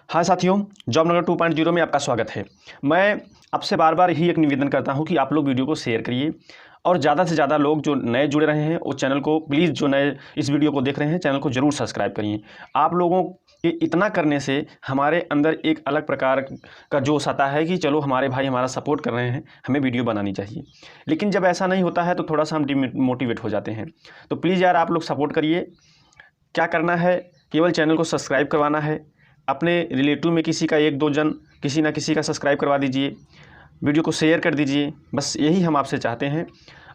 हाँ साथियों, जॉब नगर 2.0 में आपका स्वागत है। मैं आपसे बार बार यही एक निवेदन करता हूँ कि आप लोग वीडियो को शेयर करिए और ज़्यादा से ज़्यादा लोग जो नए जुड़े रहे हैं उस चैनल को प्लीज़, जो नए इस वीडियो को देख रहे हैं, चैनल को ज़रूर सब्सक्राइब करिए। आप लोगों के इतना करने से हमारे अंदर एक अलग प्रकार का जोश आता है कि चलो हमारे भाई हमारा सपोर्ट कर रहे हैं, हमें वीडियो बनानी चाहिए। लेकिन जब ऐसा नहीं होता है तो थोड़ा सा हम डिमोटिवेट हो जाते हैं। तो प्लीज़ यार आप लोग सपोर्ट करिए। क्या करना है, केवल चैनल को सब्सक्राइब करवाना है। अपने रिलेटिव में किसी का एक दो जन किसी ना किसी का सब्सक्राइब करवा दीजिए, वीडियो को शेयर कर दीजिए। बस यही हम आपसे चाहते हैं।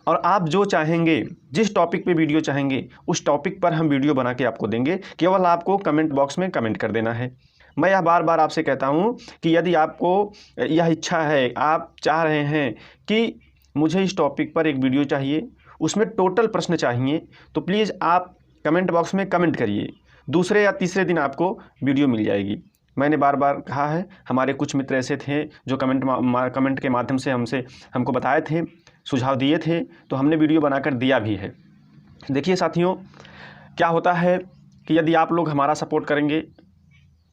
और आप जो चाहेंगे, जिस टॉपिक पे वीडियो चाहेंगे उस टॉपिक पर हम वीडियो बना के आपको देंगे। केवल आपको कमेंट बॉक्स में कमेंट कर देना है। मैं यह बार बार आपसे कहता हूँ कि यदि आपको यह इच्छा है, आप चाह रहे हैं कि मुझे इस टॉपिक पर एक वीडियो चाहिए, उसमें टोटल प्रश्न चाहिए, तो प्लीज़ आप कमेंट बॉक्स में कमेंट करिए। दूसरे या तीसरे दिन आपको वीडियो मिल जाएगी। मैंने बार बार कहा है, हमारे कुछ मित्र ऐसे थे जो कमेंट के माध्यम से हमको बताए थे, सुझाव दिए थे, तो हमने वीडियो बनाकर दिया भी है। देखिए साथियों, क्या होता है कि यदि आप लोग हमारा सपोर्ट करेंगे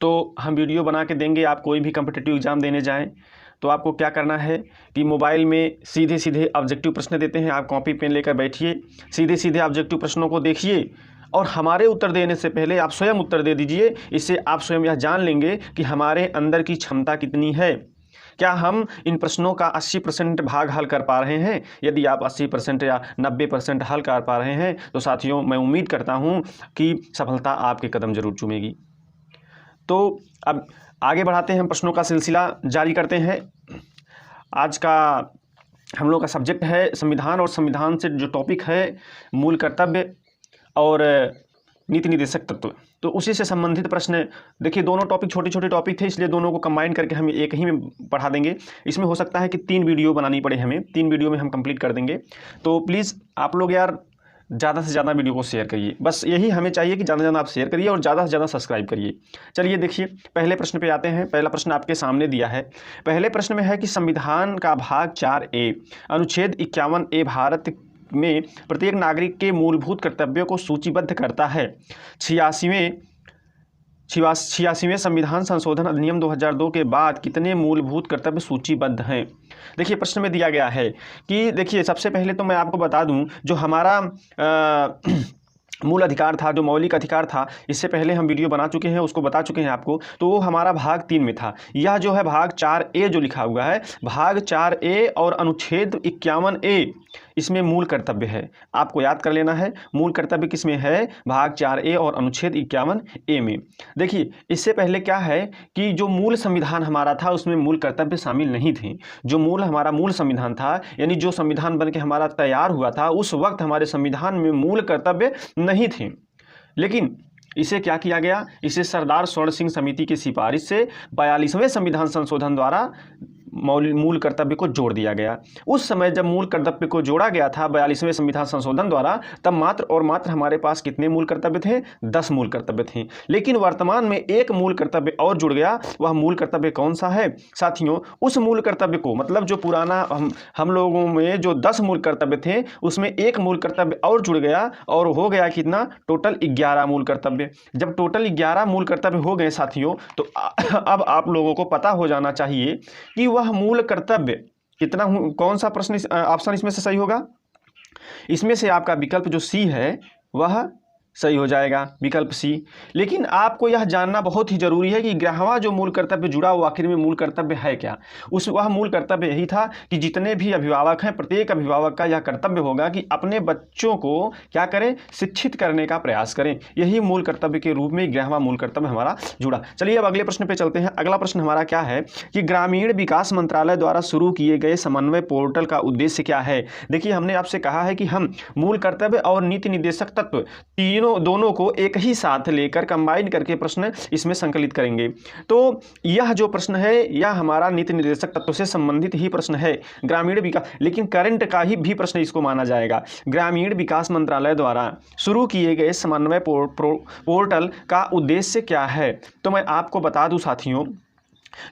तो हम वीडियो बना के देंगे। आप कोई भी कम्पिटिटिव एग्ज़ाम देने जाएँ तो आपको क्या करना है कि मोबाइल में सीधे सीधे ऑब्जेक्टिव प्रश्न देते हैं, आप कॉपी पेन लेकर बैठिए, सीधे सीधे ऑब्जेक्टिव प्रश्नों को देखिए और हमारे उत्तर देने से पहले आप स्वयं उत्तर दे दीजिए। इससे आप स्वयं यह जान लेंगे कि हमारे अंदर की क्षमता कितनी है। क्या हम इन प्रश्नों का 80% भाग हल कर पा रहे हैं? यदि आप 80% या 90% हल कर पा रहे हैं तो साथियों, मैं उम्मीद करता हूं कि सफलता आपके कदम जरूर चूमेगी। तो अब आगे बढ़ाते हैं, हम प्रश्नों का सिलसिला जारी करते हैं। आज का हम लोग का सब्जेक्ट है संविधान, और संविधान से जो टॉपिक है मूल कर्तव्य और नीति निर्देशक तत्व, तो उसी से संबंधित प्रश्न। देखिए, दोनों टॉपिक छोटे छोटे टॉपिक थे, इसलिए दोनों को कंबाइन करके हम एक ही में पढ़ा देंगे। इसमें हो सकता है कि 3 वीडियो बनानी पड़े हमें, 3 वीडियो में हम कंप्लीट कर देंगे। तो प्लीज़ आप लोग यार ज़्यादा से ज़्यादा वीडियो को शेयर करिए। बस यही हमें चाहिए कि ज़्यादा से ज़्यादा आप शेयर करिए और ज़्यादा से ज़्यादा सब्सक्राइब करिए। चलिए देखिए, पहले प्रश्न पे आते हैं। पहला प्रश्न आपके सामने दिया है। पहले प्रश्न में है कि संविधान का भाग 4A अनुच्छेद 51A भारत में प्रत्येक नागरिक के मूलभूत कर्तव्यों को सूचीबद्ध करता है। 86वें संविधान संशोधन अधिनियम 2002 के बाद कितने मूलभूत कर्तव्य सूचीबद्ध हैं? देखिए, प्रश्न में दिया गया है कि देखिए, सबसे पहले तो मैं आपको बता दूं, जो हमारा मूल अधिकार था, जो मौलिक अधिकार था, इससे पहले हम वीडियो बना चुके हैं, उसको बता चुके हैं आपको। तो वो हमारा भाग 3 में था। यह जो है भाग 4A जो लिखा हुआ है, भाग 4A और अनुच्छेद 51A, इसमें मूल कर्तव्य है। आपको याद कर लेना है, मूल कर्तव्य किसमें है? भाग 4A और अनुच्छेद 51A में। देखिए, इससे पहले क्या है कि जो मूल संविधान हमारा था उसमें मूल कर्तव्य शामिल नहीं थे। जो हमारा मूल संविधान था, यानी जो संविधान बन के हमारा तैयार हुआ था, उस वक्त हमारे संविधान में मूल कर्तव्य नहीं थे। लेकिन इसे क्या किया गया? इसे सरदार स्वर्ण सिंह समिति की सिफारिश से 42वें संविधान संशोधन द्वारा मूल कर्तव्य को जोड़ दिया गया। उस समय जब मूल कर्तव्य को जोड़ा गया था 42वें संविधान संशोधन द्वारा, तब मात्र और मात्र हमारे पास कितने मूल कर्तव्य थे? 10 मूल कर्तव्य थे। लेकिन वर्तमान में एक मूल कर्तव्य और जुड़ गया। वह मूल कर्तव्य कौन सा है साथियों? उस मूल कर्तव्य को, मतलब जो पुराना हम लोगों में जो 10 मूल कर्तव्य थे, उसमें एक मूल कर्तव्य और जुड़ गया और हो गया कितना? टोटल 11 मूल कर्तव्य। जब टोटल 11 मूल कर्तव्य हो गए साथियों, तो अब आप लोगों को पता हो जाना चाहिए कि वह मूल कर्तव्य कितना, कौन सा प्रश्न ऑप्शन इसमें से सही होगा? इसमें से आपका विकल्प जो सी है वह सही हो जाएगा, विकल्प सी। लेकिन आपको यह जानना बहुत ही जरूरी है कि 11वां जो मूल कर्तव्य जुड़ा वो आखिर में मूल कर्तव्य है क्या? वह मूल कर्तव्य यही था कि जितने भी अभिभावक हैं, प्रत्येक अभिभावक का यह कर्तव्य होगा कि अपने बच्चों को क्या करें? शिक्षित करने का प्रयास करें। यही मूल कर्तव्य के रूप में 11वां मूल कर्तव्य हमारा जुड़ा। चलिए अब अगले प्रश्न पे चलते हैं। अगला प्रश्न हमारा क्या है कि ग्रामीण विकास मंत्रालय द्वारा शुरू किए गए समन्वय पोर्टल का उद्देश्य क्या है? देखिए, हमने आपसे कहा है कि हम मूल कर्तव्य और नीति निर्देशक तत्व दोनों को एक ही साथ लेकर कंबाइन करके प्रश्न इसमें संकलित करेंगे। तो यह जो प्रश्न है यह हमारा नीति निर्देशक तत्व से संबंधित ही प्रश्न है, ग्रामीण विकास, लेकिन करंट का ही भी प्रश्न इसको माना जाएगा। ग्रामीण विकास मंत्रालय द्वारा शुरू किए गए समन्वय पोर्टल का उद्देश्य क्या है? तो मैं आपको बता दूं साथियों,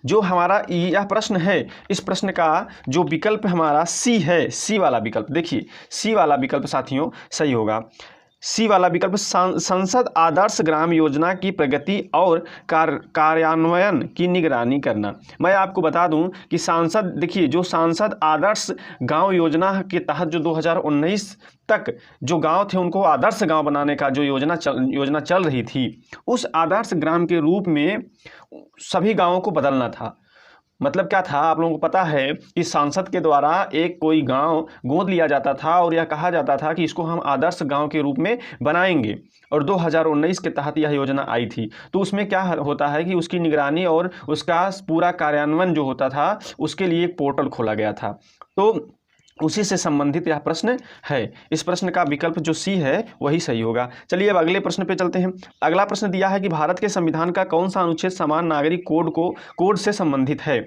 जो हमारा यह प्रश्न है, इस प्रश्न का जो विकल्प हमारा सी है, सी वाला विकल्प, देखिए सी वाला विकल्प साथियों सही होगा। सी वाला विकल्प संसद आदर्श ग्राम योजना की प्रगति और कार्यान्वयन की निगरानी करना। मैं आपको बता दूं कि सांसद, देखिए, जो सांसद आदर्श गांव योजना के तहत जो 2019 तक जो गांव थे उनको आदर्श गांव बनाने का जो योजना चल रही थी, उस आदर्श ग्राम के रूप में सभी गांवों को बदलना था। मतलब क्या था, आप लोगों को पता है कि सांसद के द्वारा एक कोई गांव गोद लिया जाता था और यह कहा जाता था कि इसको हम आदर्श गांव के रूप में बनाएंगे, और 2019 के तहत यह योजना आई थी। तो उसमें क्या होता है कि उसकी निगरानी और उसका पूरा कार्यान्वयन जो होता था उसके लिए एक पोर्टल खोला गया था। तो उसी से संबंधित यह प्रश्न है। इस प्रश्न का विकल्प जो सी है वही सही होगा। चलिए अब अगले प्रश्न पे चलते हैं। अगला प्रश्न दिया है कि भारत के संविधान का कौन सा अनुच्छेद समान नागरिक कोड से संबंधित है।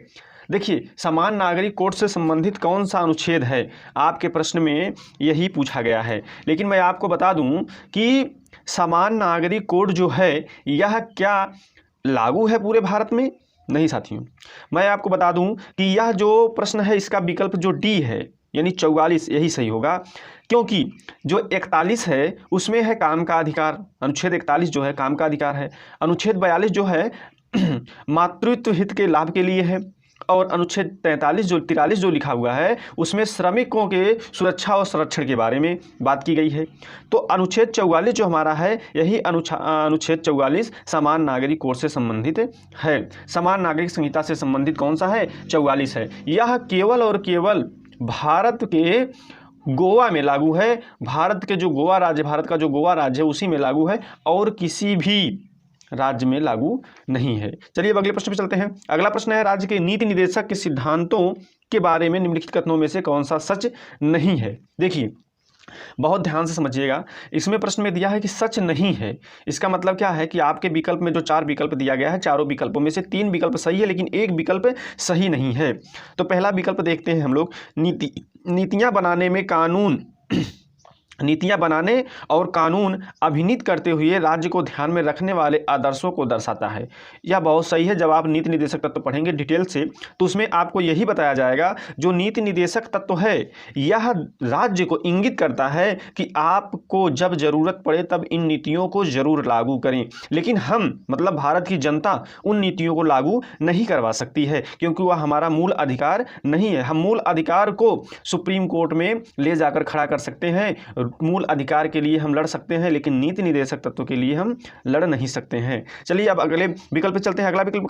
देखिए, समान नागरिक कोड से संबंधित कौन सा अनुच्छेद है, आपके प्रश्न में यही पूछा गया है। लेकिन मैं आपको बता दूं कि समान नागरिक कोड जो है यह क्या लागू है पूरे भारत में? नहीं साथियों, मैं आपको बता दूं कि यह जो प्रश्न है इसका विकल्प जो डी है यानी 44 यही सही होगा, क्योंकि जो 41 है उसमें है काम का अधिकार। अनुच्छेद 41 जो है काम का अधिकार है। अनुच्छेद 42 जो है मातृत्व हित के लाभ के लिए है, और अनुच्छेद 43 जो लिखा हुआ है उसमें श्रमिकों के सुरक्षा और संरक्षण के बारे में बात की गई है। तो अनुच्छेद 44 जो हमारा है यही अनुच्छेद 44 समान नागरिक कोड से संबंधित है। समान नागरिक संहिता से संबंधित कौन सा है? 44 है। यह केवल और केवल भारत के गोवा में लागू है। भारत का जो गोवा राज्य है उसी में लागू है, और किसी भी राज्य में लागू नहीं है। चलिए अब अगले प्रश्न पे चलते हैं। अगला प्रश्न है, राज्य के नीति निदेशक के सिद्धांतों के बारे में निम्नलिखित कथनों में से कौन सा सच नहीं है। देखिए, बहुत ध्यान से समझिएगा। इसमें प्रश्न में दिया है कि सच नहीं है। इसका मतलब क्या है कि आपके विकल्प में जो 4 विकल्प दिया गया है, चारों विकल्पों में से 3 विकल्प सही है लेकिन एक विकल्प सही नहीं है। तो पहला विकल्प देखते हैं हम लोग। नीतियां बनाने और कानून अभिनीत करते हुए राज्य को ध्यान में रखने वाले आदर्शों को दर्शाता है। यह बहुत सही है। जब आप नीति निदेशक तत्व पढ़ेंगे डिटेल से तो उसमें आपको यही बताया जाएगा, जो नीति निदेशक तत्व है यह राज्य को इंगित करता है कि आपको जब जरूरत पड़े तब इन नीतियों को जरूर लागू करें, लेकिन हम मतलब भारत की जनता उन नीतियों को लागू नहीं करवा सकती है, क्योंकि वह हमारा मूल अधिकार नहीं है। हम मूल अधिकार को सुप्रीम कोर्ट में ले जाकर खड़ा कर सकते हैं, मूल अधिकार के लिए हम लड़ सकते हैं, लेकिन नीति निदेशक तत्व के लिए हम लड़ नहीं सकते हैं। चलिए अब अगले विकल्प पे चलते हैं। अगला विकल्प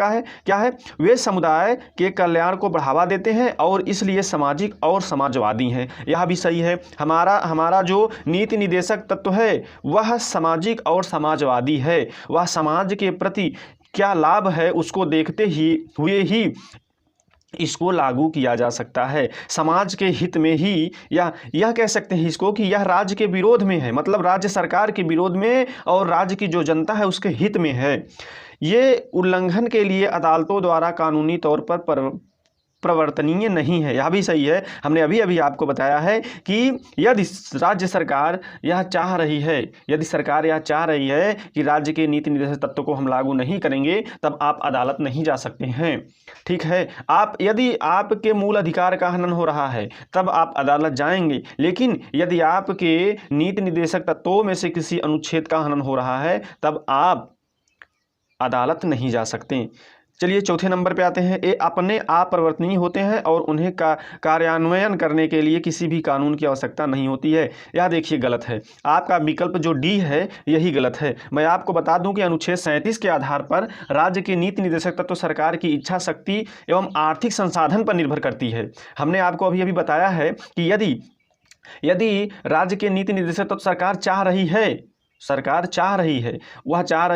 क्या है? वे समुदाय के कल्याण को बढ़ावा देते हैं और इसलिए सामाजिक और समाजवादी हैं। यह भी सही है। हमारा जो नीति निदेशक तत्व है वह सामाजिक और समाजवादी है। वह समाज के प्रति क्या लाभ है उसको देखते हुए ही इसको लागू किया जा सकता है। समाज के हित में ही, या यह कह सकते हैं इसको कि यह राज्य के विरोध में है, मतलब राज्य सरकार के विरोध में और राज्य की जो जनता है उसके हित में है। ये उल्लंघन के लिए अदालतों द्वारा कानूनी तौर पर प्रवर्तनीय नहीं है। यह भी सही है। हमने अभी आपको बताया है कि यदि सरकार यह चाह रही है कि राज्य के नीति निदेशक तत्व को हम लागू नहीं करेंगे, तब आप अदालत नहीं जा सकते हैं। ठीक है, यदि आपके मूल अधिकार का हनन हो रहा है तब आप अदालत जाएंगे, लेकिन यदि आपके नीति निदेशक तत्वों में से किसी अनुच्छेद का हनन हो रहा है तब आप अदालत नहीं जा सकते। चलिए चौथे नंबर पे आते हैं। ये अपने आप परिवर्तनीय होते हैं और उन्हें कार्यान्वयन करने के लिए किसी भी कानून की आवश्यकता नहीं होती है। यह देखिए गलत है। आपका विकल्प जो डी है यही गलत है। मैं आपको बता दूं कि अनुच्छेद 37 के आधार पर राज्य के नीति निदेशक तत्व सरकार की इच्छा शक्ति एवं आर्थिक संसाधन पर निर्भर करती है। हमने आपको अभी बताया है कि यदि राज्य के नीति निदेशक तत्व सरकार चाह रही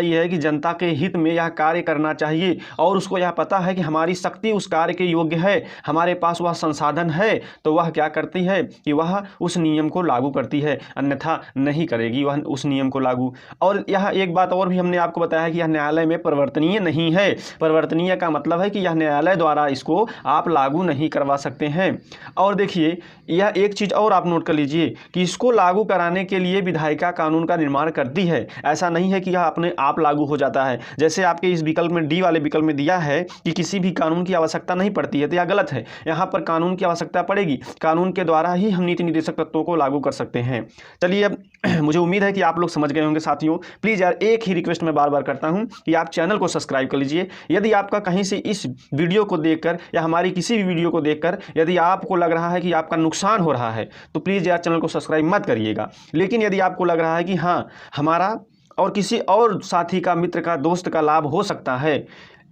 है कि जनता के हित में यह कार्य करना चाहिए और उसको यह पता है कि हमारी शक्ति उस कार्य के योग्य है, हमारे पास वह संसाधन है, तो वह क्या करती है कि वह उस नियम को लागू करती है, अन्यथा नहीं करेगी वह उस नियम को लागू। और यह एक बात और भी हमने आपको बताया कि यह न्यायालय में परिवर्तनीय नहीं है। परिवर्तनीय का मतलब है कि यह न्यायालय द्वारा इसको आप लागू नहीं करवा सकते हैं। और देखिए, यह एक चीज़ और आप नोट कर लीजिए कि इसको लागू कराने के लिए विधायिका कानून का निर्माण करती है। ऐसा नहीं है कि यह अपने आप लागू हो जाता है। जैसे आपके इस विकल्प में, डी वाले विकल्प में दिया है कि किसी भी कानून की आवश्यकता नहीं पड़ती है, तो यह गलत है। यहाँ पर कानून की आवश्यकता पड़ेगी। कानून के द्वारा ही हम नीति निर्देशक तत्वों को लागू कर सकते हैं। चलिए, अब मुझे उम्मीद है कि आप लोग समझ गए होंगे साथियों। प्लीज़ यार, एक ही रिक्वेस्ट मैं बार बार करता हूँ कि आप चैनल को सब्सक्राइब कर लीजिए। यदि आपका कहीं से इस वीडियो को देखकर या हमारी किसी भी वीडियो को देखकर यदि आपको लग रहा है कि आपका नुकसान हो रहा है, तो प्लीज़ यार चैनल को सब्सक्राइब मत करिएगा। लेकिन यदि आपको लग रहा है कि हाँ, हमारा और किसी और साथी का, मित्र का, दोस्त का लाभ हो सकता है,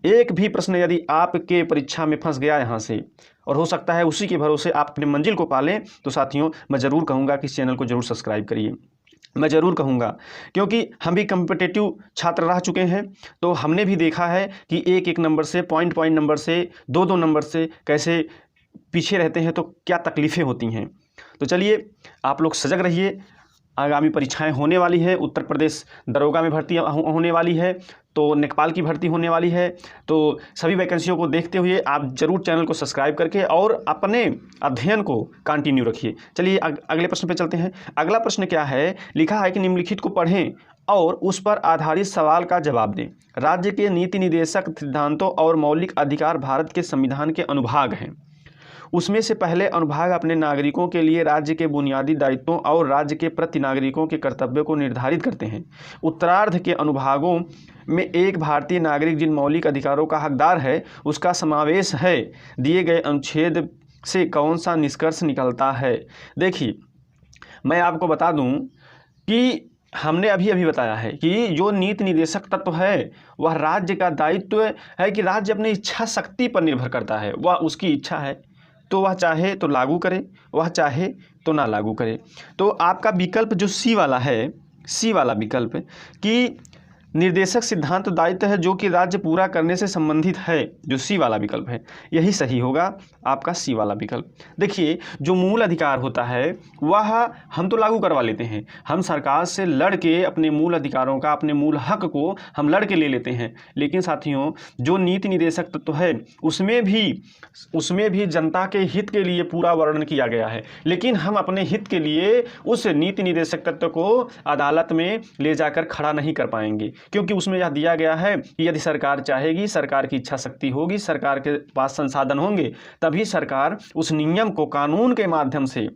एक भी प्रश्न यदि आपके परीक्षा में फंस गया यहाँ से, और हो सकता है उसी के भरोसे आप अपने मंजिल को पालें, तो साथियों मैं ज़रूर कहूँगा कि इस चैनल को ज़रूर सब्सक्राइब करिए। मैं ज़रूर कहूँगा, क्योंकि हम भी कम्पिटिटिव छात्र रह चुके हैं, तो हमने भी देखा है कि एक एक नंबर से, पॉइंट नंबर से, दो नंबर से कैसे पीछे रहते हैं, तो क्या तकलीफ़ें होती हैं। तो चलिए, आप लोग सजग रहिए। आगामी परीक्षाएं होने वाली है। उत्तर प्रदेश दरोगा में भर्ती होने वाली है, तो लेखपाल की भर्ती होने वाली है। तो सभी वैकेंसियों को देखते हुए आप जरूर चैनल को सब्सक्राइब करके और अपने अध्ययन को कंटिन्यू रखिए। चलिए अगले प्रश्न पे चलते हैं। अगला प्रश्न क्या है, लिखा है कि निम्नलिखित को पढ़ें और उस पर आधारित सवाल का जवाब दें। राज्य के नीति निर्देशक सिद्धांतों और मौलिक अधिकार भारत के संविधान के अनुभाग हैं। उसमें से पहले अनुभाग अपने नागरिकों के लिए राज्य के बुनियादी दायित्वों और राज्य के प्रति नागरिकों के कर्तव्यों को निर्धारित करते हैं। उत्तरार्ध के अनुभागों में एक भारतीय नागरिक जिन मौलिक अधिकारों का हकदार है उसका समावेश है। दिए गए अनुच्छेद से कौन सा निष्कर्ष निकलता है। देखिए, मैं आपको बता दूं कि हमने अभी बताया है कि जो नीति निर्देशक तत्व है वह राज्य का दायित्व है कि राज्य अपनी इच्छा शक्ति पर निर्भर करता है। वह उसकी इच्छा है तो वह चाहे तो लागू करे, वह चाहे तो ना लागू करे। तो आपका विकल्प जो सी वाला है, सी वाला विकल्प कि निर्देशक सिद्धांत दायित्व है जो कि राज्य पूरा करने से संबंधित है, जो सी वाला विकल्प है, यही सही होगा आपका सी वाला विकल्प। देखिए, जो मूल अधिकार होता है वह हम तो लागू करवा लेते हैं। हम सरकार से लड़ के अपने मूल अधिकारों का, अपने मूल हक को हम लड़ के ले लेते हैं। लेकिन साथियों, जो नीति निर्देशक तत्व है उसमें भी जनता के हित के लिए पूरा वर्णन किया गया है। लेकिन हम अपने हित के लिए उस नीति निर्देशक तत्व को अदालत में ले जाकर खड़ा नहीं कर पाएंगे, क्योंकि उसमें यह दिया गया है कि यदि सरकार चाहेगी, सरकार की इच्छा शक्ति होगी, सरकार के पास संसाधन होंगे, तभी सरकार उस नियम को कानून के माध्यम से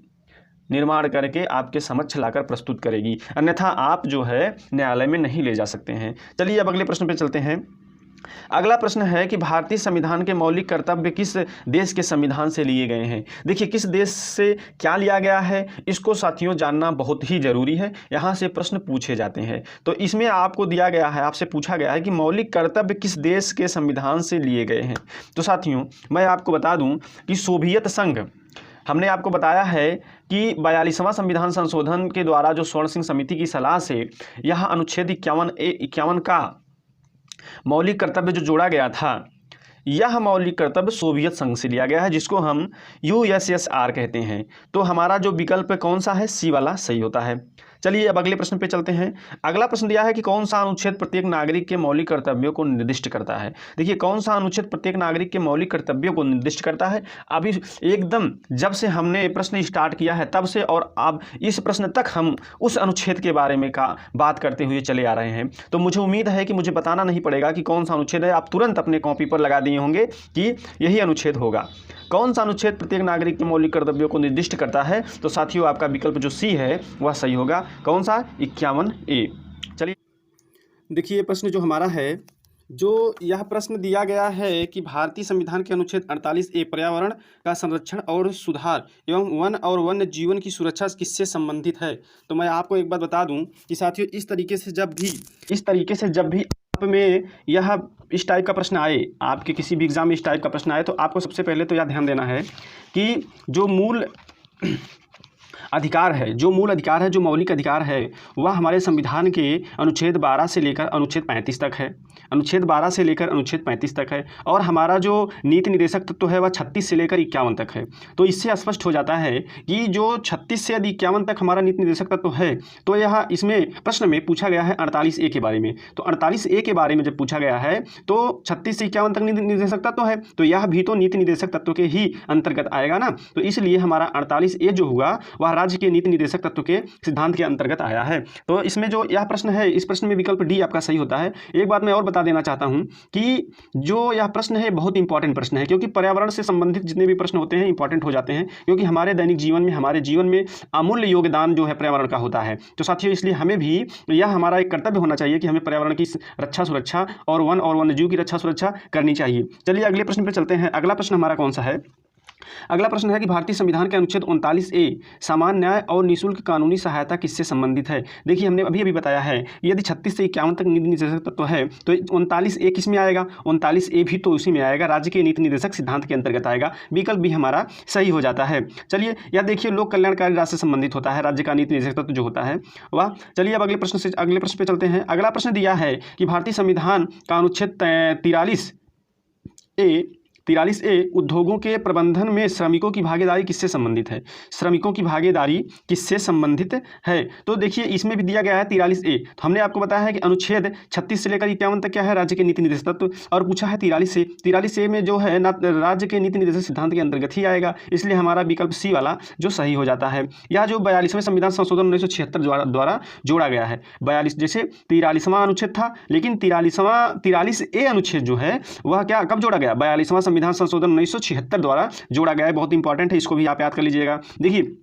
निर्माण करके आपके समक्ष लाकर प्रस्तुत करेगी। अन्यथा आप जो है न्यायालय में नहीं ले जा सकते हैं। चलिए अब अगले प्रश्न पे चलते हैं। अगला प्रश्न है कि भारतीय संविधान के मौलिक कर्तव्य किस देश के संविधान से लिए गए हैं। देखिए, किस देश से क्या लिया गया है, इसको साथियों जानना बहुत ही जरूरी है। यहाँ से प्रश्न पूछे जाते हैं। तो इसमें आपको दिया गया है, आपसे पूछा गया है कि मौलिक कर्तव्य किस देश के संविधान से लिए गए हैं। तो साथियों, मैं आपको बता दूं कि सोवियत संघ, हमने आपको बताया है कि 42वां संविधान संशोधन के द्वारा जो स्वर्ण सिंह समिति की सलाह से यह अनुच्छेद 51 का मौलिक कर्तव्य जो जोड़ा गया था, यह मौलिक कर्तव्य सोवियत संघ से लिया गया है, जिसको हम USSR कहते हैं। तो हमारा जो विकल्प कौन सा है, सी वाला सही होता है। चलिए अब अगले प्रश्न पे चलते हैं। अगला प्रश्न दिया है कि कौन सा अनुच्छेद प्रत्येक नागरिक के मौलिक कर्तव्यों को निर्दिष्ट करता है। देखिए, कौन सा अनुच्छेद प्रत्येक नागरिक के मौलिक कर्तव्यों को निर्दिष्ट करता है। अभी एकदम जब से हमने प्रश्न स्टार्ट किया है तब से और अब इस प्रश्न तक हम उस अनुच्छेद के बारे में बात करते हुए चले आ रहे हैं। तो मुझे उम्मीद है कि मुझे बताना नहीं पड़ेगा कि कौन सा अनुच्छेद है। आप तुरंत अपने कॉपी पर लगा दिए होंगे कि यही अनुच्छेद होगा। कौन सा अनुच्छेद प्रत्येक नागरिक के मौलिक कर्तव्यों को निर्दिष्ट करता है। तो साथियों, आपका विकल्प जो सी है वह सही होगा। कौन सा, 51A। चलिए देखिए, प्रश्न जो हमारा है, जो यह प्रश्न दिया गया है कि भारतीय संविधान के अनुच्छेद 48A पर्यावरण का संरक्षण और सुधार एवं वन और वन्य जीवन की सुरक्षा किससे संबंधित है। तो मैं आपको एक बात बता दूं कि साथियों, इस तरीके से जब भी आप में यह इस टाइप का प्रश्न आए, आपके किसी भी एग्जाम में इस टाइप का प्रश्न आए, तो आपको सबसे पहले तो यह ध्यान देना है कि जो मूल अधिकार है, जो मौलिक अधिकार है, वह हमारे संविधान के अनुच्छेद 12 से लेकर अनुच्छेद 35 तक है। अनुच्छेद 12 से लेकर अनुच्छेद 35 तक है। और हमारा जो नीति निर्देशक तत्व है वह 36 से लेकर 51 तक है। तो इससे स्पष्ट हो जाता है कि जो 36 से यदि 51 तक हमारा नीति निर्देशक तत्व है, तो यह इसमें प्रश्न में पूछा गया है 48A के बारे में। तो 48A के बारे में जब पूछा गया है तो 36 से 51 तक नीति निर्देशक तत्व है, तो यह भी तो नीति निर्देशक तत्व के ही अंतर्गत आएगा ना। तो इसलिए हमारा 48A जो हुआ वह राज्य के नीति निर्देशक तत्व के सिद्धांत के अंतर्गत आया है। तो इसमें जो यह प्रश्न है, इस प्रश्न में विकल्प डी आपका सही होता है। एक बात मैं और बता देना चाहता हूं कि जो यह प्रश्न है बहुत इंपॉर्टेंट प्रश्न है, क्योंकि पर्यावरण से संबंधित जितने भी प्रश्न होते हैं इंपॉर्टेंट हो जाते हैं, क्योंकि हमारे दैनिक जीवन में, हमारे जीवन में अमूल्य योगदान जो है पर्यावरण का होता है। तो साथियों, इसलिए हमें भी यह हमारा एक कर्तव्य होना चाहिए कि हमें पर्यावरण की रक्षा सुरक्षा और वन्यजीव की रक्षा सुरक्षा करनी चाहिए। चलिए अगले प्रश्न पर चलते हैं। अगला प्रश्न हमारा कौन सा है? अगला प्रश्न है कि भारतीय संविधान के अनुच्छेद 39A समान न्याय और निःशुल्क कानूनी सहायता किससे संबंधित है? देखिए, हमने अभी भी बताया है यदि 36 से 51 तक नीति निर्देशक तत्व है तो 39A किस में आएगा? 39A भी तो उसी में आएगा, राज्य के नीति निर्देशक सिद्धांत के अंतर्गत आएगा। विकल्प भी हमारा सही हो जाता है। चलिए यह देखिए, लोक कल्याणकारी राज्य से संबंधित होता है राज्य का नीति निर्देशक तत्व जो होता है वह। चलिए अब अगले प्रश्न पे चलते हैं। अगला प्रश्न दिया है कि भारतीय संविधान का अनुच्छेद 43A उद्योगों के प्रबंधन में श्रमिकों की भागीदारी किससे संबंधित है? श्रमिकों की भागीदारी किससे संबंधित है? तो देखिए, इसमें भी दिया गया है 43A। तो हमने आपको बताया है कि अनुच्छेद 36 से लेकर 51 तक क्या है? राज्य के नीति निर्देशक तत्व। और पूछा है 43A। 43A में जो है ना राज्य के नीति निर्देशक सिद्धांत के अंतर्गत ही आएगा, इसलिए हमारा विकल्प सी वाला जो सही हो जाता है। यह जो 42वें संविधान संशोधन 1976 द्वारा जोड़ा गया है। 42 जैसे 43वां अनुच्छेद था, लेकिन 43A अनुच्छेद जो है वह क्या कब जोड़ा गया? 42वां संविधान संशोधन 1976 द्वारा जोड़ा गया है। बहुत इंपॉर्टेंट है, इसको भी आप याद कर लीजिएगा। देखिए,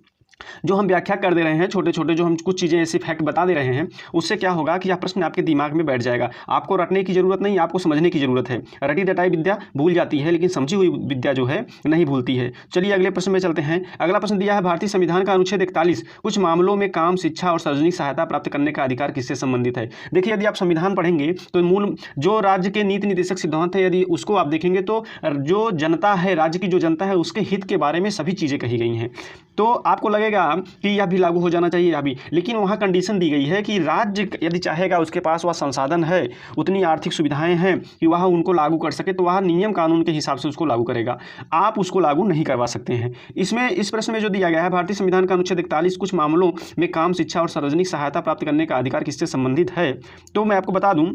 जो हम व्याख्या कर दे रहे हैं, छोटे छोटे जो हम कुछ चीज़ें ऐसे फैक्ट बता दे रहे हैं, उससे क्या होगा कि यह प्रश्न आपके दिमाग में बैठ जाएगा। आपको रटने की जरूरत नहीं, आपको समझने की जरूरत है। रटी रटाई विद्या भूल जाती है, लेकिन समझी हुई विद्या जो है नहीं भूलती है। चलिए अगले प्रश्न में चलते हैं। अगला प्रश्न दिया है भारतीय संविधान का अनुच्छेद 41 कुछ मामलों में काम, शिक्षा और सार्वजनिक सहायता प्राप्त करने का अधिकार किससे संबंधित है? देखिए, यदि आप संविधान पढ़ेंगे तो मूल जो राज्य के नीति निर्देशक सिद्धांत है, यदि उसको आप देखेंगे तो जो जनता है, राज्य की जो जनता है, उसके हित के बारे में सभी चीज़ें कही गई हैं। तो आपको लगेगा कि यह भी लागू हो जाना चाहिए अभी, लेकिन वहाँ कंडीशन दी गई है कि राज्य यदि चाहेगा, उसके पास वह संसाधन है, उतनी आर्थिक सुविधाएं हैं कि वह उनको लागू कर सके, तो वह नियम कानून के हिसाब से उसको लागू करेगा। आप उसको लागू नहीं करवा सकते हैं। इसमें इस प्रश्न में जो दिया गया है भारतीय संविधान का अनुच्छेद 41 कुछ मामलों में काम, शिक्षा और सार्वजनिक सहायता प्राप्त करने का अधिकार किससे संबंधित है? तो मैं आपको बता दूं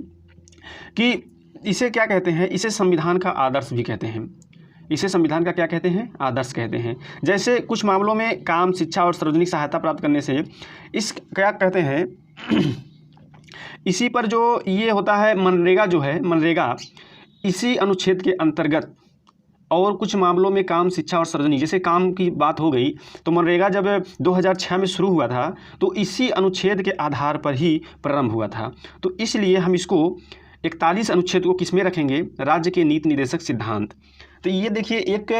कि इसे क्या कहते हैं, इसे संविधान का आदर्श भी कहते हैं। इसे संविधान का क्या कहते हैं? आदर्श कहते हैं। जैसे कुछ मामलों में काम, शिक्षा और सार्वजनिक सहायता प्राप्त करने से, इस क्या कहते हैं इसी पर जो ये होता है मनरेगा जो है, मनरेगा इसी अनुच्छेद के अंतर्गत। और कुछ मामलों में काम, शिक्षा और सार्वजनिक, जैसे काम की बात हो गई तो मनरेगा जब 2006 में शुरू हुआ था तो इसी अनुच्छेद के आधार पर ही प्रारंभ हुआ था। तो इसलिए हम इसको 41 अनुच्छेद को किस में रखेंगे? राज्य के नीति निर्देशक सिद्धांत। तो ये देखिए, एक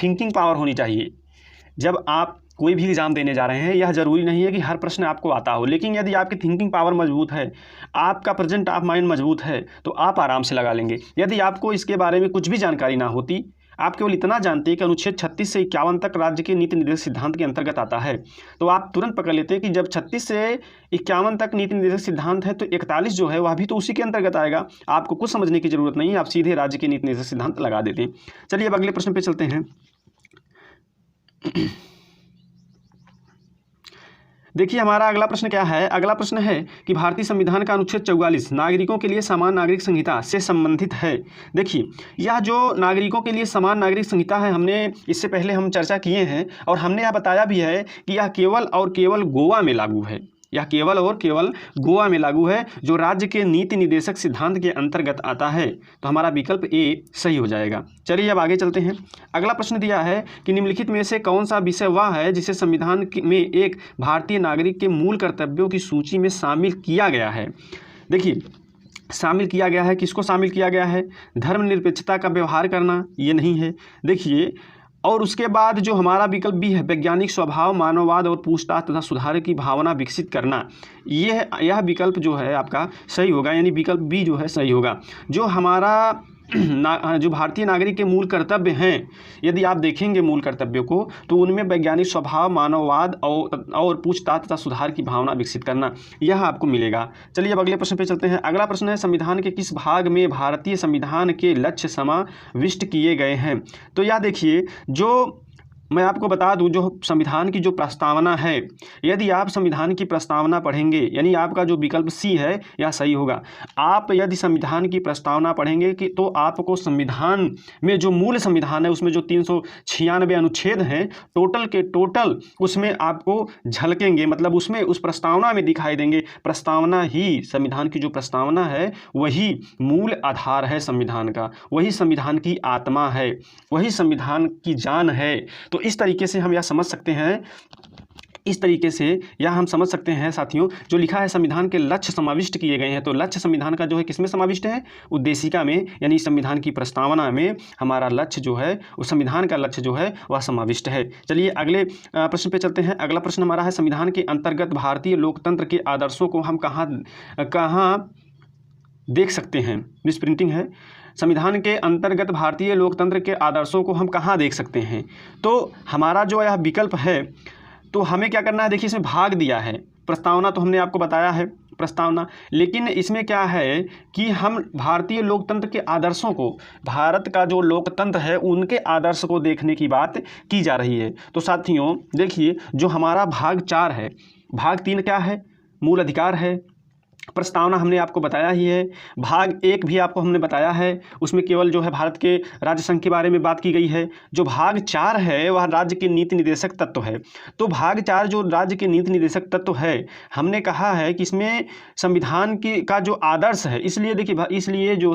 थिंकिंग पावर होनी चाहिए जब आप कोई भी एग्जाम देने जा रहे हैं। यह जरूरी नहीं है कि हर प्रश्न आपको आता हो, लेकिन यदि आपकी थिंकिंग पावर मजबूत है, आपका प्रेजेंट ऑफ माइंड मजबूत है, तो आप आराम से लगा लेंगे। यदि आपको इसके बारे में कुछ भी जानकारी ना होती, आप केवल इतना जानते हैं कि अनुच्छेद 36 से 51 तक राज्य के नीति निर्देशक सिद्धांत के अंतर्गत आता है, तो आप तुरंत पकड़ लेते हैं कि जब 36 से 51 तक नीति निर्देशक सिद्धांत है तो 41 जो है वह भी तो उसी के अंतर्गत आएगा। आपको कुछ समझने की जरूरत नहीं है, आप सीधे राज्य के नीति निर्देशक सिद्धांत लगा देते हैं। चलिए अब अगले प्रश्न पे चलते हैं। देखिए, हमारा अगला प्रश्न क्या है? अगला प्रश्न है कि भारतीय संविधान का अनुच्छेद 44 नागरिकों के लिए समान नागरिक संहिता से संबंधित है। देखिए, यह जो नागरिकों के लिए समान नागरिक संहिता है, हमने इससे पहले हम चर्चा किए हैं और हमने यह बताया भी है कि यह केवल और केवल गोवा में लागू है। यह केवल और केवल गोवा में लागू है, जो राज्य के नीति निर्देशक सिद्धांत के अंतर्गत आता है। तो हमारा विकल्प ए सही हो जाएगा। चलिए अब आगे चलते हैं। अगला प्रश्न दिया है कि निम्नलिखित में से कौन सा विषय वह है जिसे संविधान में एक भारतीय नागरिक के मूल कर्तव्यों की सूची में शामिल किया गया है? देखिए, शामिल किया गया है, किसको शामिल किया गया है? धर्मनिरपेक्षता का व्यवहार करना, ये नहीं है। देखिए, और उसके बाद जो हमारा विकल्प भी है, वैज्ञानिक स्वभाव, मानववाद और पूछताछ तथा सुधार की भावना विकसित करना, यह विकल्प जो है आपका सही होगा, यानी विकल्प बी जो है सही होगा। जो हमारा जो भारतीय नागरिक के मूल कर्तव्य हैं, यदि आप देखेंगे मूल कर्तव्यों को, तो उनमें वैज्ञानिक स्वभाव, मानववाद और पूछताछ तथा सुधार की भावना विकसित करना, यह आपको मिलेगा। चलिए अब अगले प्रश्न पे चलते हैं। अगला प्रश्न है, संविधान के किस भाग में भारतीय संविधान के लक्ष्य समाविष्ट किए गए हैं? तो यह देखिए, जो मैं आपको बता दूं, जो संविधान की जो प्रस्तावना है, यदि आप संविधान की प्रस्तावना पढ़ेंगे, यानी आपका जो विकल्प सी है यह सही होगा। आप यदि संविधान की प्रस्तावना पढ़ेंगे कि तो आपको संविधान में जो मूल संविधान है उसमें जो 396 अनुच्छेद हैं टोटल के टोटल उसमें आपको झलकेंगे, मतलब उसमें उस प्रस्तावना में दिखाई देंगे। प्रस्तावना ही, संविधान की जो प्रस्तावना है वही मूल आधार है संविधान का, वही संविधान की आत्मा है, वही संविधान की जान है। तो इस तरीके से हम यह समझ सकते हैं, इस तरीके से यह हम समझ सकते हैं साथियों, जो लिखा है संविधान के लक्ष्य समाविष्ट किए गए हैं। तो लक्ष्य संविधान का जो है किसमें समाविष्ट है? उद्देशिका में, यानी संविधान की प्रस्तावना में हमारा लक्ष्य जो है, उस संविधान का लक्ष्य जो है वह समाविष्ट है। चलिए अगले प्रश्न पे चलते हैं। अगला प्रश्न हमारा है, संविधान के अंतर्गत भारतीय लोकतंत्र के आदर्शों को हम कहाँ देख सकते हैं? मिस प्रिंटिंग है। संविधान के अंतर्गत भारतीय लोकतंत्र के आदर्शों को हम कहाँ देख सकते हैं? तो हमारा जो यह विकल्प है, तो हमें क्या करना है? देखिए इसमें भाग दिया है, प्रस्तावना तो हमने आपको बताया है प्रस्तावना, लेकिन इसमें क्या है कि हम भारतीय लोकतंत्र के आदर्शों को, भारत का जो लोकतंत्र है उनके आदर्श को देखने की बात की जा रही है। तो साथियों देखिए, जो हमारा भाग 4 है, भाग 3 क्या है? मूल अधिकार है, प्रस्तावना हमने आपको बताया ही है। भाग 1 भी आपको हमने बताया है, उसमें केवल जो है भारत के राज्य संघ के बारे में बात की गई है। जो भाग 4 है वह राज्य के नीति निर्देशक तत्व है। तो भाग 4 जो राज्य के नीति निर्देशक तत्व है, हमने कहा है कि इसमें संविधान की का जो आदर्श है, इसलिए देखिए, इसलिए जो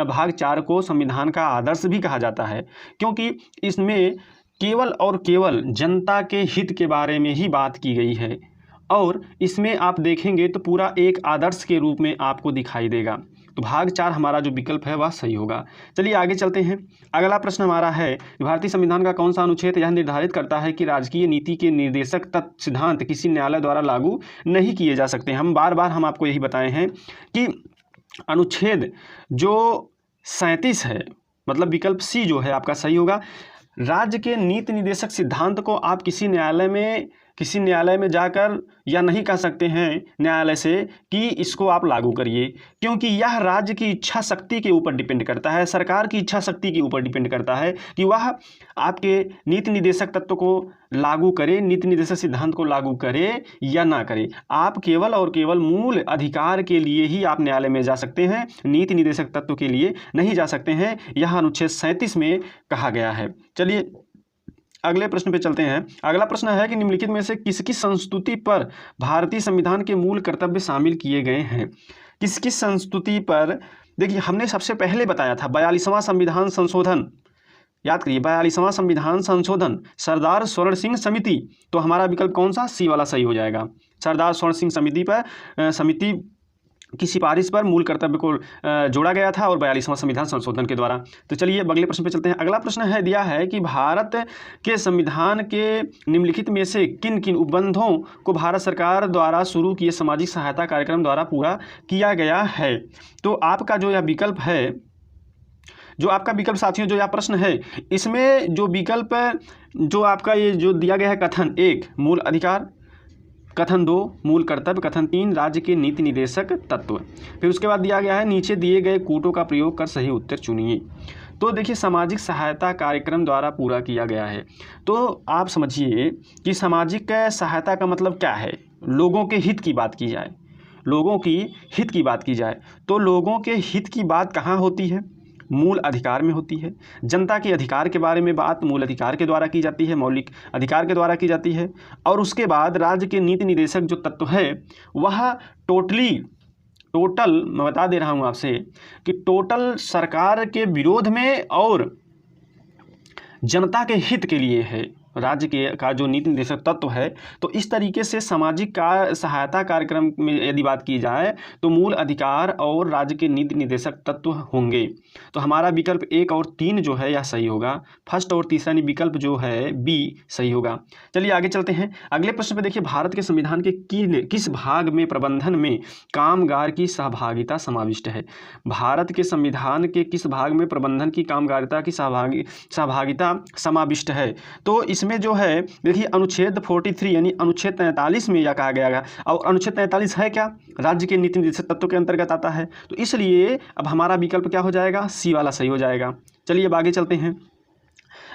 भाग 4 को संविधान का आदर्श भी कहा जाता है, क्योंकि इसमें केवल और केवल जनता के हित के बारे में ही बात की गई है, और इसमें आप देखेंगे तो पूरा एक आदर्श के रूप में आपको दिखाई देगा। तो भाग 4 हमारा जो विकल्प है वह सही होगा। चलिए आगे चलते हैं। अगला प्रश्न हमारा है, भारतीय संविधान का कौन सा अनुच्छेद यह निर्धारित करता है कि राजकीय नीति के निर्देशक तत्व सिद्धांत किसी न्यायालय द्वारा लागू नहीं किए जा सकते? हम बार बार हम आपको यही बताए हैं कि अनुच्छेद जो 37 है, मतलब विकल्प सी जो है आपका सही होगा। राज्य के नीति निर्देशक सिद्धांत को आप किसी न्यायालय में जाकर या नहीं कह सकते हैं न्यायालय से कि इसको आप लागू करिए, क्योंकि यह राज्य की इच्छा शक्ति के ऊपर डिपेंड करता है, सरकार की इच्छा शक्ति के ऊपर डिपेंड करता है कि वह आपके नीति निर्देशक तत्व को लागू करे, नीति निर्देशक सिद्धांत को लागू करे या ना करे। आप केवल और केवल मूल अधिकार के लिए ही आप न्यायालय में जा सकते हैं, नीति निर्देशक तत्व के लिए नहीं जा सकते हैं। यह अनुच्छेद 37 में कहा गया है। चलिए अगले प्रश्न पे चलते हैं। अगला प्रश्न है कि निम्नलिखित में से किसकी संस्तुति पर भारतीय संविधान के मूल कर्तव्य शामिल किए गए हैं? किसकी संस्तुति पर? देखिए हमने सबसे पहले बताया था 42वां संविधान संशोधन, याद करिए 42वां संविधान संशोधन, सरदार स्वर्ण सिंह समिति। तो हमारा विकल्प कौन सा? सी वाला सही हो जाएगा। सरदार स्वर्ण सिंह समिति की सिफारिश पर मूल कर्तव्य को जोड़ा गया था और 42वां संविधान संशोधन के द्वारा। तो चलिए अगले प्रश्न पे चलते हैं। अगला प्रश्न है दिया है कि भारत के संविधान के निम्नलिखित में से किन किन उपबंधों को भारत सरकार द्वारा शुरू किए सामाजिक सहायता कार्यक्रम द्वारा पूरा किया गया है? तो आपका जो यह विकल्प है, जो आपका विकल्प साथियों, जो यह प्रश्न है, इसमें जो विकल्प जो आपका ये जो दिया गया है, कथन 1 मूल अधिकार, कथन 2 मूल कर्तव्य, कथन 3 राज्य के नीति निर्देशक तत्व। फिर उसके बाद दिया गया है नीचे दिए गए कूटों का प्रयोग कर सही उत्तर चुनिए। तो देखिए सामाजिक सहायता कार्यक्रम द्वारा पूरा किया गया है। तो आप समझिए कि सामाजिक सहायता का मतलब क्या है? लोगों के हित की बात की जाए, लोगों की हित की बात की जाए तो लोगों के हित की बात कहाँ होती है? मूल अधिकार में होती है। जनता के अधिकार के बारे में बात मूल अधिकार के द्वारा की जाती है, मौलिक अधिकार के द्वारा की जाती है। और उसके बाद राज्य के नीति निर्देशक जो तत्व है वह टोटल मैं बता दे रहा हूँ आपसे कि टोटल सरकार के विरोध में और जनता के हित के लिए है। राज्य का जो नीति निर्देशक तत्व है, तो इस तरीके से सामाजिक सहायता कार्यक्रम में यदि बात की जाए तो मूल अधिकार और राज्य के नीति निर्देशक तत्व होंगे। तो हमारा विकल्प 1 और 3 जो है यह सही होगा। फर्स्ट और तीसरा विकल्प जो है बी सही होगा। चलिए आगे चलते हैं। अगले प्रश्न पे देखिए, भारत के संविधान के किस भाग में प्रबंधन में कामगार की सहभागिता समाविष्ट है? भारत के संविधान के किस भाग में प्रबंधन की कामगारिता की सहभागिता समाविष्ट है? तो इसमें जो है देखिए अनुच्छेद 43 यानी अनुच्छेद 43 में यह कहा गया है। और अनुच्छेद 43 है क्या? राज्य के नीति निर्देशक तत्व के अंतर्गत आता है। तो इसलिए अब हमारा विकल्प क्या हो जाएगा? सी वाला सही हो जाएगा। चलिए अब आगे चलते हैं।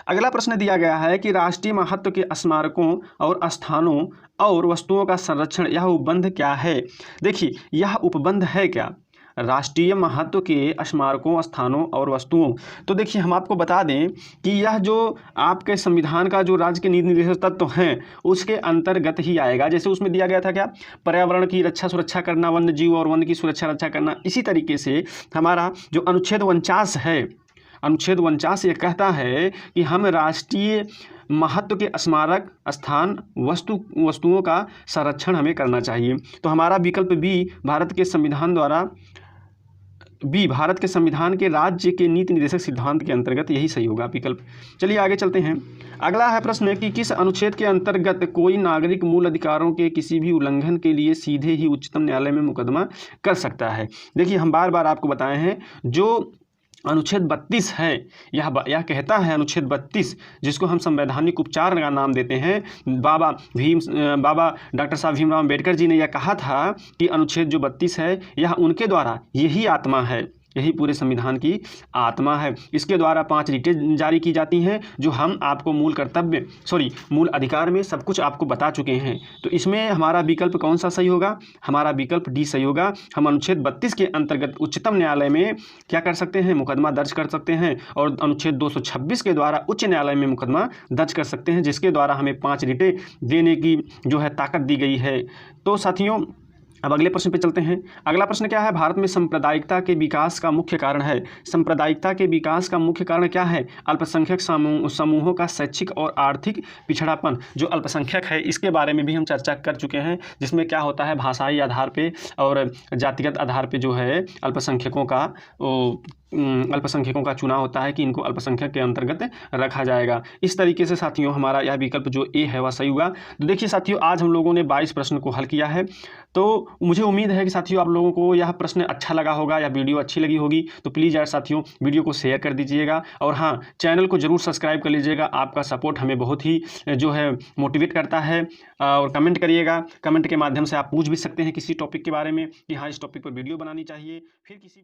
अगला प्रश्न दिया गया है कि राष्ट्रीय महत्व के स्मारकों और स्थानों और वस्तुओं का संरक्षण, यह उपबंध क्या है। देखिए, यह उपबंध है क्या, राष्ट्रीय महत्व के स्मारकों, स्थानों और वस्तुओं। तो देखिए, हम आपको बता दें कि यह जो आपके संविधान का जो राज्य के नीति निर्देशक तत्व हैं उसके अंतर्गत ही आएगा। जैसे उसमें दिया गया था क्या, पर्यावरण की रक्षा सुरक्षा करना, वन्य जीव और वन की सुरक्षा रक्षा करना। इसी तरीके से हमारा जो अनुच्छेद 49 है, अनुच्छेद 49 ये कहता है कि हम राष्ट्रीय महत्व के स्मारक, स्थान, वस्तुओं का संरक्षण हमें करना चाहिए। तो हमारा विकल्प बी, भारत के संविधान के राज्य के नीति निर्देशक सिद्धांत के अंतर्गत, यही सही होगा विकल्प। चलिए आगे चलते हैं। अगला है प्रश्न कि किस अनुच्छेद के अंतर्गत कोई नागरिक मूल अधिकारों के किसी भी उल्लंघन के लिए सीधे ही उच्चतम न्यायालय में मुकदमा कर सकता है। देखिए, हम बार बार आपको बताए हैं, जो अनुच्छेद 32 है, यह कहता है, अनुच्छेद 32 जिसको हम संवैधानिक उपचार का नाम देते हैं, बाबा डॉक्टर साहब भीमराव अम्बेडकर जी ने यह कहा था कि अनुच्छेद जो 32 है यह उनके द्वारा, यही आत्मा है, यही पूरे संविधान की आत्मा है। इसके द्वारा 5 रिटें जारी की जाती हैं, जो हम आपको मूल अधिकार में सब कुछ आपको बता चुके हैं। तो इसमें हमारा विकल्प कौन सा सही होगा, हमारा विकल्प डी सही होगा। हम अनुच्छेद 32 के अंतर्गत उच्चतम न्यायालय में क्या कर सकते हैं, मुकदमा दर्ज कर सकते हैं, और अनुच्छेद 226 के द्वारा उच्च न्यायालय में मुकदमा दर्ज कर सकते हैं, जिसके द्वारा हमें 5 रिटें देने की जो है ताकत दी गई है। तो साथियों, अब अगले प्रश्न पे चलते हैं। अगला प्रश्न क्या है, भारत में सांप्रदायिकता के विकास का मुख्य कारण है। सांप्रदायिकता के विकास का मुख्य कारण क्या है, अल्पसंख्यक समूहों का शैक्षिक और आर्थिक पिछड़ापन। जो अल्पसंख्यक है इसके बारे में भी हम चर्चा कर चुके हैं, जिसमें क्या होता है, भाषाई आधार पे और जातिगत आधार पे जो है अल्पसंख्यकों का चुनाव होता है कि इनको अल्पसंख्यक के अंतर्गत रखा जाएगा। इस तरीके से साथियों हमारा यह विकल्प जो ए है वह सही हुआ। तो देखिए साथियों, आज हम लोगों ने 22 प्रश्न को हल किया है। तो मुझे उम्मीद है कि साथियों आप लोगों को यह प्रश्न अच्छा लगा होगा या वीडियो अच्छी लगी होगी। तो प्लीज़ यार साथियों, वीडियो को शेयर कर दीजिएगा, और हाँ, चैनल को जरूर सब्सक्राइब कर लीजिएगा। आपका सपोर्ट हमें बहुत ही जो है मोटिवेट करता है। और कमेंट करिएगा, कमेंट के माध्यम से आप पूछ भी सकते हैं किसी टॉपिक के बारे में कि हाँ, इस टॉपिक पर वीडियो बनानी चाहिए। फिर किसी